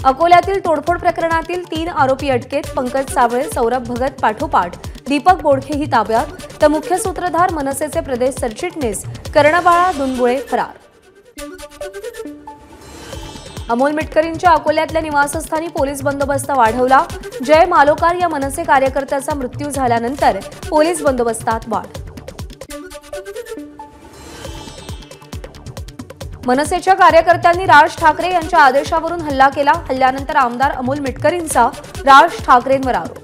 अकोल्यातील तोडफोड प्रकरणातील 3 आरोपी अटकेत. पंकज सावळे, सौरभ भगत पाठोपाठ दीपक बोडखेही ताब्यात. तर मुख्य सूत्रधार मनसेचे प्रदेश सरचिटणीस कर्णबाळा दुनबुळे फरार. अमोल मिटकरींच्या अकोल्यातल्या निवासस्थानी पोलीस बंदोबस्त वाढवला. जय मालोकार या मनसे कार्यकर्त्याचा मृत्यू झाल्यानंतर पोलीस बंदोबस्तात वाढ. मनसेच्या कार्यकर्त्यांनी राज ठाकरे यांच्या आदेशावरून हल्ला केला. हल्ल्यानंतर आमदार अमोल मिटकरींचा राज ठाकरेंवर आरोप.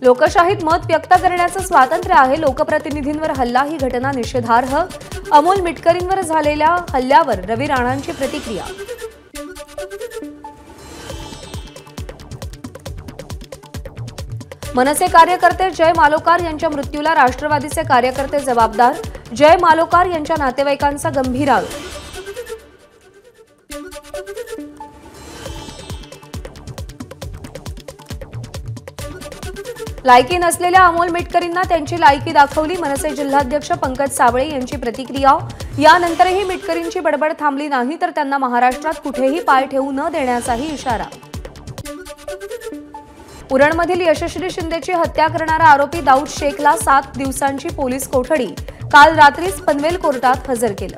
लोकशाहीत मत व्यक्त करण्याचं स्वातंत्र्य आहे. लोकप्रतिनिधींवर हल्ला ही घटना निषेधार्ह. अमोल मिटकरींवर झालेल्या हल्ल्यावर रवी राणांची प्रतिक्रिया. मनसे कार्यकर्ते जय मालोकार यांच्या मृत्यूला राष्ट्रवादीचे कार्यकर्ते जबाबदार. जय मालोकार यांच्या नातेवाईकांचा गंभीर आरोप. लायकी नसलेल्या अमोल मिटकरींना त्यांची लायकी दाखवली. मनसे जिल्हाध्यक्ष पंकज सावळे यांची प्रतिक्रिया. यानंतरही मिटकरींची बडबड थांबली नाही तर त्यांना महाराष्ट्रात कुठेही पाय ठेवू न देण्याचाही इशारा. उरणमधील यशश्री शिंदेची हत्या करणारा आरोपी दाऊद शेखला 7 दिवसांची पोलीस कोठडी. काल रात्रीच पनवेल कोर्टात हजर केलं.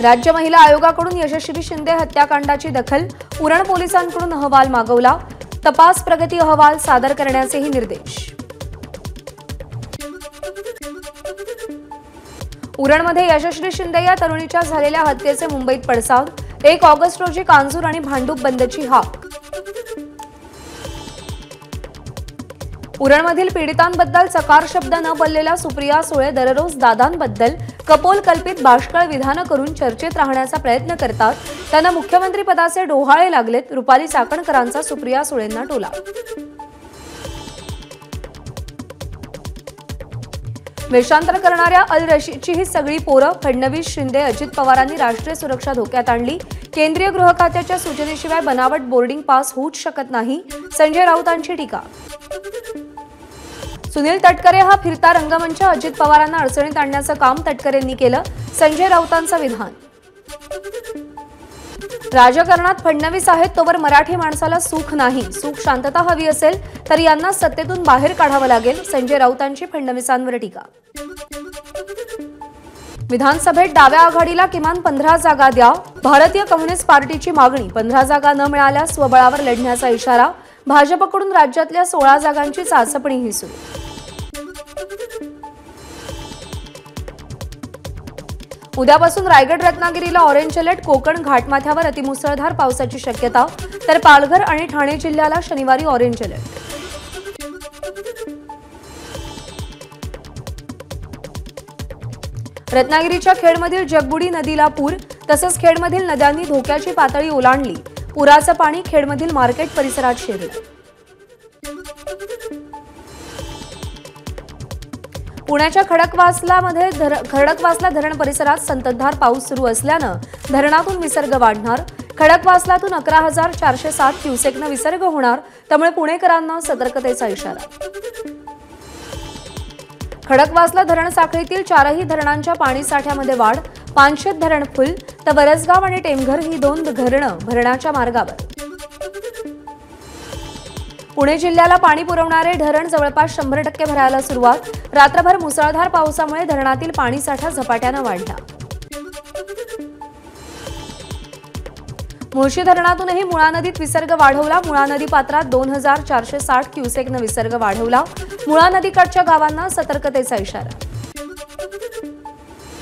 राज्य महिला आयोगाकडून यशश्री शिंदे हत्याकांडाची दखल. उरण पोलिसांकडून अहवाल मागवला. तपास प्रगती अहवाल सादर करण्याचेही निर्देश. उरणमध्ये यशश्री शिंदे या तरुणीच्या झालेल्या हत्येचे मुंबईत पडसाद. 1 ऑगस्ट रोजी कांजूर आणि भांडूप बंदची हाक. उरणमधील पीडितांबद्दल चकार शब्द न बोललेल्या सुप्रिया सुळे दररोज दादांबद्दल कपोल कल्पित बाष्कळ विधानं करून चर्चेत राहण्याचा प्रयत्न करतात. त्यांना मुख्यमंत्रीपदाचे डोहाळे लागलेत. रुपाली चाकणकरांचा सुप्रिया सुळेंना टोला. वेषांतर करणाऱ्या अल रशीदची ही सगळी पोरं. फडणवीस, शिंदे, अजित पवारांनी राष्ट्रीय सुरक्षा धोक्यात आणली. केंद्रीय गृह खात्याच्या सूचनेशिवाय बनावट बोर्डिंग पास होऊच शकत नाही. संजय राऊतांची टीका. सुनील तटकरे हा फिरता रंगमंच. अजित पवारांना अडचणीत आणण्याचं काम तटकरेंनी केलं. संजय राऊतांचं विधान. राजकारणात फडणवीस आहेत तोवर मराठी माणसाला सुख नाही. सुख शांतता हवी असेल तर यांना सत्तेतून बाहेर काढावं लागेल. संजय राऊतांची फडणवीसांवर टीका. विधानसभेत डाव्या आघाडीला किमान 15 जागा द्या. भारतीय कम्युनिस्ट पार्टीची मागणी. 15 जागा न मिळाल्यास स्वबळावर लढण्याचा इशारा. भाजपकडून राज्यातल्या 16 जागांची चाचपणीही सुरू. उद्यापासून रायगड रत्नागिरीला ऑरेंज अलर्ट. कोकण घाटमाथ्यावर अतिमुसळधार पावसाची शक्यता. तर पालघर आणि ठाणे जिल्ह्याला शनिवारी ऑरेंज अलर्ट. रत्नागिरीच्या खेडमधील जगबुडी नदीला पूर. तसंच खेडमधील नद्यांनी धोक्याची पातळी ओलांडली. पुराचं पाणी खेडमधील मार्केट परिसरात शिरलं. पुण्याच्या खडकवासला धरण परिसरात संततधार पाऊस सुरू असल्यानं धरणातून विसर्ग वाढणार. खडकवासलातून 11,407 क्युसेकनं विसर्ग होणार. त्यामुळे पुणेकरांना सतर्कतेचा इशारा. खडकवासला धरण साखळीतील 4ही धरणांच्या पाणीसाठ्यामध्ये वाढ. पानशेत धरण फुल. तर वरसगाव आणि टेमघर ही 2 धरणं भरण्याच्या मार्गावर. पुणे जिल्ह्याला पाणी पुरवणारे धरण जवळपास 100% भरायला सुरुवात. रात्रभर मुसळधार पावसामुळे धरणातील पाणीसाठा झपाट्यानं वाढला. मुळशी धरणातूनही मुळा नदीत विसर्ग वाढवला. मुळा नदी पात्रात 2,460 क्युसेकनं विसर्ग वाढवला. मुळा नदीकाठच्या गावांना सतर्कतेचा इशारा.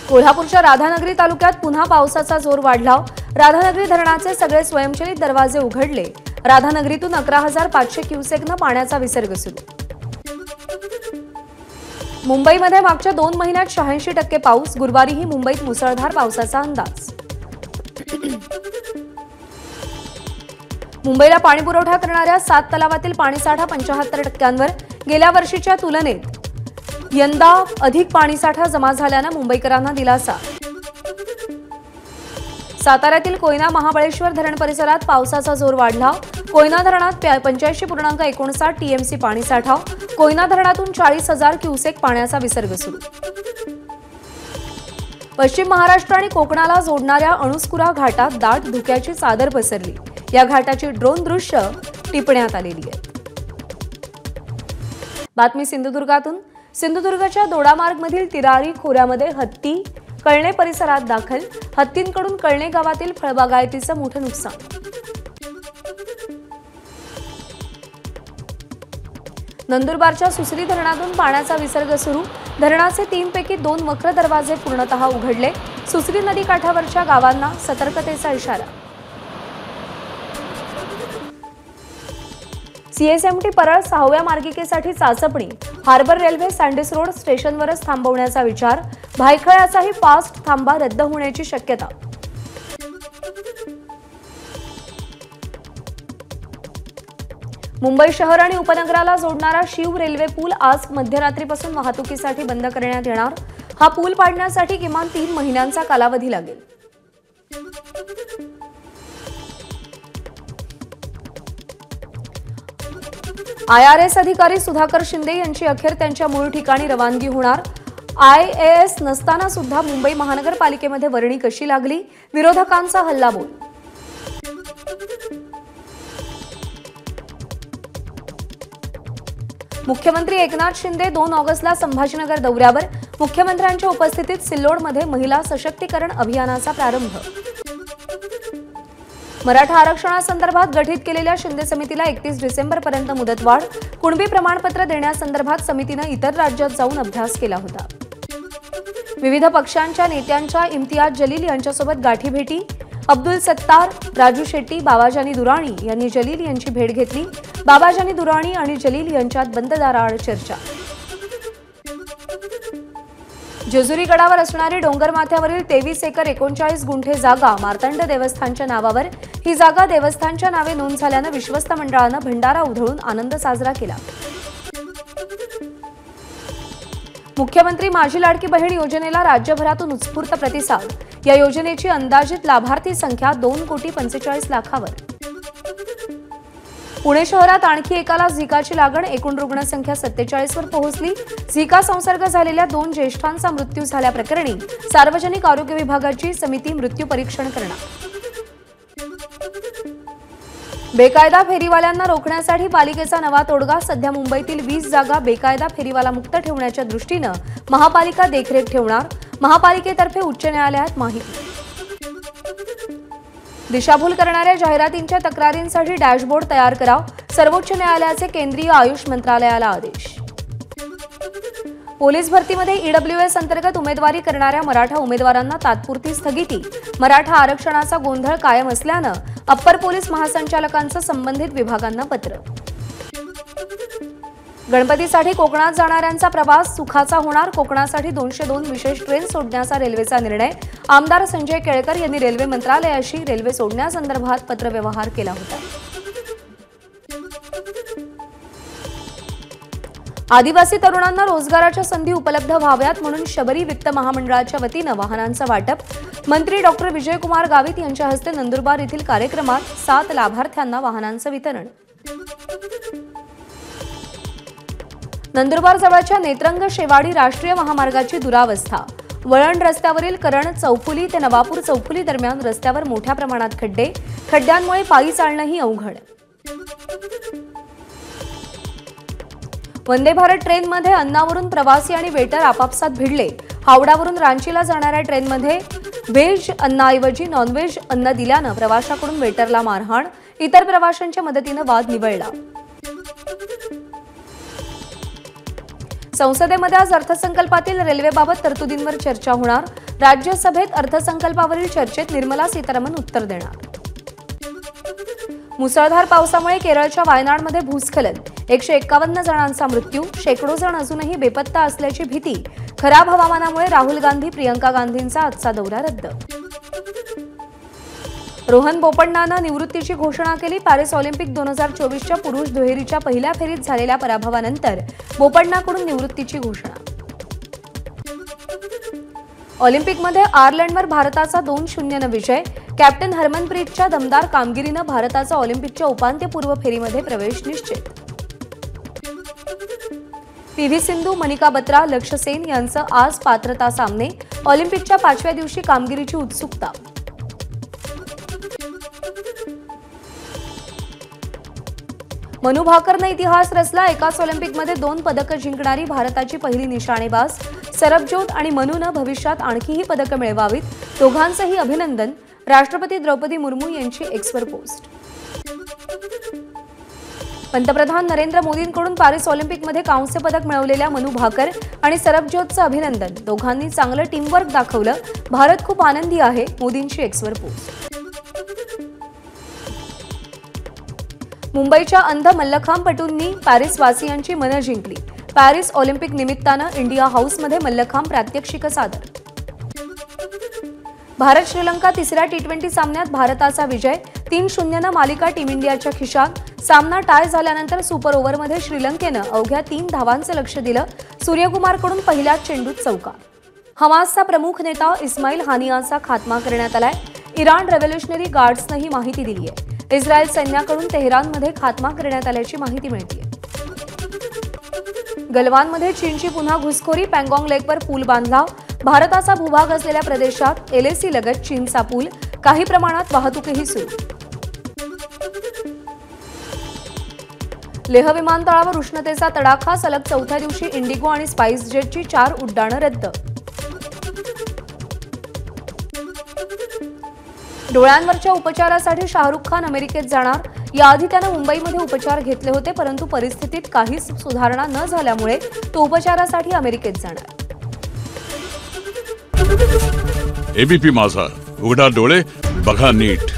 कोल्हापूरच्या राधानगरी तालुक्यात पुन्हा पावसाचा जोर वाढला. राधानगरी धरणाचे सगळे स्वयंचलित दरवाजे उघडले. राधानगरीतून 11,500 क्युसेकनं पाण्याचा विसर्ग सुरू. मुंबईमध्ये मागच्या 2 महिन्यात 86% पाऊस. गुरुवारीही मुंबईत मुसळधार पावसाचा अंदाज. मुंबईला पाणी पुरवठा करणाऱ्या 7 तलावातील पाणीसाठा 75%वर. गेल्या वर्षीच्या तुलनेत यंदा अधिक पाणीसाठा जमा झाल्यानं मुंबईकरांना दिलासा. साताऱ्यातील कोयना महाबळेश्वर धरण परिसरात पावसाचा जोर वाढला. कोयना धरणात 85.59 टीएमसी पाणीसाठा. कोयना धरणातून 40,000 क्युसेक पाण्याचा विसर्ग सुरू. पश्चिम महाराष्ट्र आणि कोकणाला जोडणाऱ्या अणुस्कुरा घाटात दाट धुक्याची चादर पसरली। या घाटाची ड्रोन दृश्य टिपण्यात आलेली आहेत। बातमी सिंधुदुर्गातून। सिंधुदुर्गच्या दोडामार्गमधील तिरारी खोऱ्यामध्ये हत्ती कळणे परिसरात दाखल। हत्तींकडून कळणे गावातील फळबागायतीचं मोठं नुकसान। नंदुरबारच्या सुसरी धरणातून पाण्याचा विसर्ग सुरू। धरणाचे 3 पैकी 2 वक्र दरवाजे पूर्णतः उघडले। सुसरी नदी काठावरच्या गावांना सतर्कतेचा इशारा। सीएसएमटी परळ 6व्या मार्गिकेसाठी चाचपणी। हार्बर रेल्वे सँडिस रोड स्टेशनवरच थांबवण्याचा विचार। भायखळ्याचाही फास्ट थांबा रद्द होण्याची शक्यता। मुंबई शहर आणि उपनगराला जोडणारा शिव रेल्वे पूल आज मध्यरात्रीपासून वाहतुकीसाठी बंद करण्यात येणार। हा पूल पाडण्यासाठी किमान 3 महिन्यांचा कालावधी लागेल। IRS अधिकारी सुधाकर शिंदे यांची अखेर त्यांच्या मूळ ठिकाणी रवानगी होणार। IAS नसताना सुद्धा मुंबई महानगरपालिकेमध्ये वर्णी कशी लागली? विरोधकांचा हल्लाबोल। मुख्यमंत्री एकनाथ शिंदे 2 ऑगस्टला संभाजीनगर दौऱ्यावर। मुख्यमंत्र्यांच्या उपस्थितीत सिल्लोडमध्ये महिला सशक्तीकरण अभियानाचा प्रारंभ। मराठा आरक्षणासंदर्भात गठीत केलेल्या शिंदे समितीला 31 डिसेंबरपर्यंत मुदतवाढ। कुणबी प्रमाणपत्र देण्यासंदर्भात समितीने इतर राज्यात जाऊन अभ्यास केला होता। विविध पक्षांच्या नेत्यांच्या इम्तियाज जलील यांच्यासोबत गाठीभेटी। अब्दुल सत्तार, राजू शेट्टी, बाबाजानी दुराणी यांनी जलील यांची भेट घेतली। बाबाजानी दुराणी आणि जलील यांच्यात बंद दाराआड चर्चा। जेजुरी गडावर असणारी डोंगरमाथ्यावरील 23 एकर 39 गुंठे जागा मार्तंड देवस्थानच्या नावावर। ही जागा देवस्थानच्या नावे नोंद झाल्यानं विश्वस्त मंडळानं भंडारा उधळून आनंद साजरा केला। मुख्यमंत्री माझी लाडकी बहीण योजनेला राज्यभरातून उत्स्फूर्त प्रतिसाद। या योजनेची अंदाजित लाभार्थी संख्या 2,45,00,000वर। पुणे शहरात आणखी एकाला झिकाची लागण। एकूण रुग्णसंख्या 47 वर पोहोचली। झिका संसर्ग झालेल्या 2 ज्येष्ठांचा मृत्यू झाल्याप्रकरणी सार्वजनिक आरोग्य विभागाची समिती मृत्यू परीक्षण करणार। बेकायदा फेरीवाल्यांना रोखण्यासाठी पालिकेचा नवा तोडगा। सध्या मुंबईतील 20 जागा बेकायदा फेरीवाला मुक्त ठेवण्याच्या दृष्टीनं महापालिका देखरेख ठेवणार। महापालिकेतर्फे उच्च न्यायालयात माहिती। दिशाभूल करणाऱ्या जाहिरातींच्या तक्रारींसाठी डॅशबोर्ड तयार करा। सर्वोच्च न्यायालयाचे केंद्रीय आयुष मंत्रालयाला आदेश। पोलीस भरतीमध्ये EWS अंतर्गत उमेदवारी करणाऱ्या मराठा उमेदवारांना तात्पुरती स्थगिती। मराठा आरक्षणाचा गोंधळ कायम असल्यानं अप्पर पोलीस महासंचालकांचं संबंधित विभागांना पत्र। गणपतीसाठी कोकणात जाणाऱ्यांचा प्रवास सुखाचा होणार। कोकणासाठी 202 विशेष ट्रेन सोडण्याचा रेल्वेचा निर्णय। आमदार संजय केळकर यांनी रेल्वे मंत्रालयाशी रेल्वे सोडण्यासंदर्भात पत्रव्यवहार केला होता। आदिवासी तरुणांना रोजगाराच्या संधी उपलब्ध व्हाव्यात म्हणून शबरी वित्त महामंडळाच्या वतीनं वाहनांचं वाटप। मंत्री डॉ. विजयकुमार गावित यांच्या हस्ते नंदुरबार येथील कार्यक्रमात 7 लाभार्थ्यांना वाहनांचं वितरण। नंदुरबार जवळच्या नेत्रंग शेवाडी राष्ट्रीय महामार्गाची दुरावस्था। वळण रस्त्यावरील करण चौफुली ते नवापूर चौफुली दरम्यान रस्त्यावर मोठ्या प्रमाणात खड्डे। खड्ड्यांमुळे पायी चालणंही अवघड। वंदे भारत ट्रेनमध्ये अन्नावरून प्रवासी आणि वेटर आपापसात भिडले। हावडावरून रांचीला जाणाऱ्या ट्रेनमध्ये व्हेज अन्नाऐवजी नॉनव्हेज अन्न दिल्यानं प्रवाशाकडून वेटरला मारहाण। इतर प्रवाशांच्या मदतीनं वाद निवळला। संसदेमध्ये आज अर्थसंकल्पातील रेल्वेबाबत तरतुदींवर चर्चा होणार। राज्यसभेत अर्थसंकल्पावरील चर्चेत निर्मला सीतारामन उत्तर देणार। मुसळधार पावसामुळे केरळच्या वायनाडमध्ये भूस्खलन। 151 जणांचा मृत्यू। शेकडो जण अजूनही बेपत्ता असल्याची भीती। खराब हवामानामुळे राहुल गांधी प्रियंका गांधींचा आजचा दौरा रद्द। रोहन बोपण्णानं निवृत्तीची घोषणा केली। पॅरिस ऑलिम्पिक 2024च्या पुरुष दुहेरीच्या पहिल्या फेरीत झालेल्या पराभवानंतर बोपण्णाकडून निवृत्तीची घोषणा। ऑलिम्पिकमध्ये आयर्लंडवर भारताचा 2-0 विजय। कॅप्टन हरमनप्रीतच्या दमदार कामगिरीनं भारताचा ऑलिम्पिकच्या उपांत्यपूर्व फेरीमध्ये प्रवेश निश्चित। PV सिंधू, मनिका बत्रा, लक्ष्य सेन यांचं आज पात्रता सामने। ऑलिम्पिकच्या 5व्या दिवशी कामगिरीची उत्सुकता. मनू भाकरनं इतिहास रचला. एकाच ऑलिम्पिकमध्ये 2 पदकं जिंकणारी भारताची पहिली निशाणेबाज. सरबजोत आणि मनूनं भविष्यात आणखीही पदकं मिळवावीत. दोघांचंही अभिनंदन. राष्ट्रपती द्रौपदी मुर्मू यांची एक्सवर पोस्ट. पंतप्रधान नरेंद्र मोदींकडून पॅरिस ऑलिम्पिकमध्ये कांस्य पदक मिळवलेल्या मनू भाकर आणि सरबजोतचं अभिनंदन. दोघांनी चांगलं टीमवर्क दाखवलं. भारत खूप आनंदी आहे. मोदींची एक्सवर पोस्ट. मुंबईच्या अंध मल्लखांबपटूंनी पॅरिसवासियांची मनं जिंकली. पॅरिस ऑलिम्पिक निमित्तानं इंडिया हाऊसमध्ये मल्लखांब प्रात्यक्षिकं सादर. भारत श्रीलंका तिसऱ्या टी20 सामन्यात भारताचा विजय. 3-0नं मालिका टीम इंडियाच्या खिशात. सामना टाय झाल्यानंतर सुपर ओव्हरमध्ये श्रीलंकेनं अवघ्या 3 धावांचं लक्ष दिलं. सूर्यकुमारकडून पहिल्याच चेंडूत चौकार. हमासचा प्रमुख नेता इस्माईल हानियाचा खात्मा करण्यात आलाय. इराण रेव्होल्युशनरी गार्ड्सनं ही माहिती दिली आहे. इस्रायल सैन्याकडून तेहरानमध्ये खात्मा करण्यात आल्याची माहिती मिळते. गलवानमध्ये चीनची पुन्हा घुसखोरी. पँगॉंग लेकवर पूल बांधला. भारताचा भूभाग असलेल्या प्रदेशात एलएसी लगत चीनचा पूल. काही प्रमाणात वाहतूकही सुरू. लेह विमानतळावर उष्णतेचा तडाखा. सलग 4थ्या दिवशी इंडिगो आणि स्पाइस जेटची 4 उड्डाणं रद्द. डोळ्यांवरच्या उपचारासाठी शाहरुख खान अमेरिकेत जाणार. याआधी त्यानं मुंबईमध्ये उपचार घेतले होते, परंतु परिस्थितीत काहीच सुधारणा न झाल्यामुळे तो उपचारासाठी अमेरिकेत जाणार. एबीपी माझा, उघडा डोळे बघा नीट.